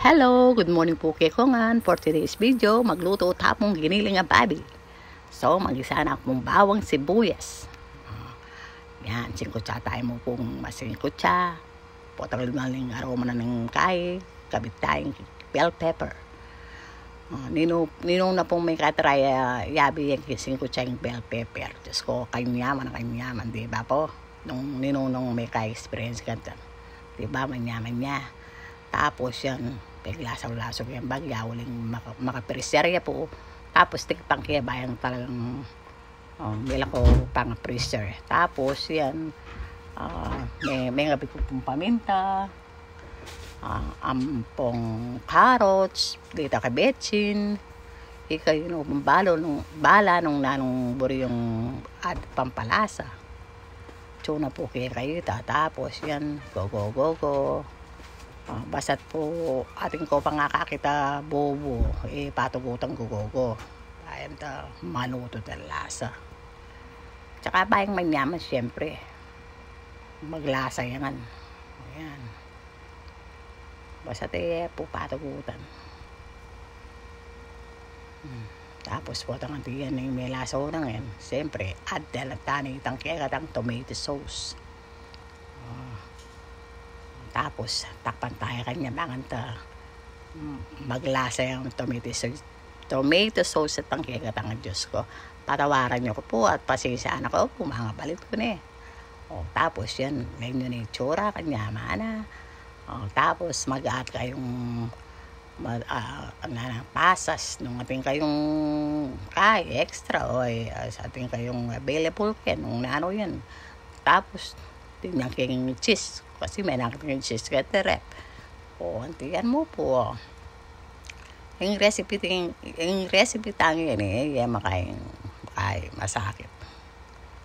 Hello, good morning po kekongan. For today's video, magluto tapong giniling nga babi. So, mag-isa na akong bawang sibuyas. Yan, 5 kutsa tayo mo pong masing kutsa. Potagal na ng aroma na ng kay, kabit tayong bell pepper. Ninong na pong may katraya, yabi yung 5 kutsa yung bell pepper. Diyos ko, kanyaman, di ba po? Nung ninong may ka-experience ka dyan. Di ba, manyaman niya. Tapos yan, paglasaw-lasaw yan bagya, walang makapreserya po. Tapos tikpang kaya bayang talagang bilang ko pang preser. Tapos yan, may ngabi ko pong paminta, ampong carrots, dito kabetsin, ikaw yung bala nung nanong buri yung pampalasa. Tuna po kayo, tapos yan, go. Basta't po ating ko pangakakita bobo, patugutang gugogo. Ayan ta, manuto ng lasa. Tsaka bayang manyaman siyempre. Maglasa yan. Ayan. Basta't po patugutan. Tapos po ang tiyan ng may lasa ko na ngayon. Siyempre, add na tanitang kaya katang tomato sauce. Tapos, takpan tayo kanya manganta. Maglasa yung tomato sauce at pangkikatang Diyos ko. Patawaran niyo ko po at pasisaan ako po, mga balit ko na tapos yan, ngayon yun yung tsura, kanya mana. Tapos, mag-aat kayong pasas nung ating kayong extra sa ating kayong available nung nano yan. Tapos, tingnan kayong cheese. Kasi may nakita yung cheese ka rep. Antiyan mo po. Yung recipe tangi yan yan makay masakit.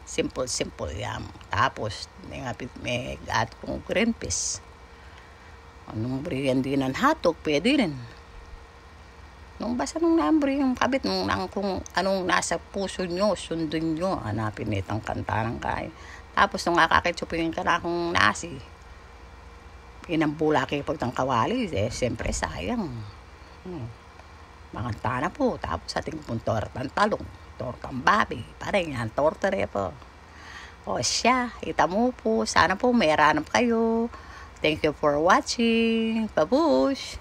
Simple yan. Tapos, may at kong green peas. Anong briyan din ng hotdog, pwede rin. Nung basta nung nambri yung kabit, kung anong nasa puso nyo, sundin nyo, hanapin itang kanta ng kaya. Tapos nung kakakitsupin ka na akong nasi, inambula kayo pagtang kawali, siyempre sayang. Mga tana po, tapos ating pong tortang talong, tortang babi, parang yan, tortare po. Siya, kita mo po, sana po may ranap kayo. Thank you for watching. Babush!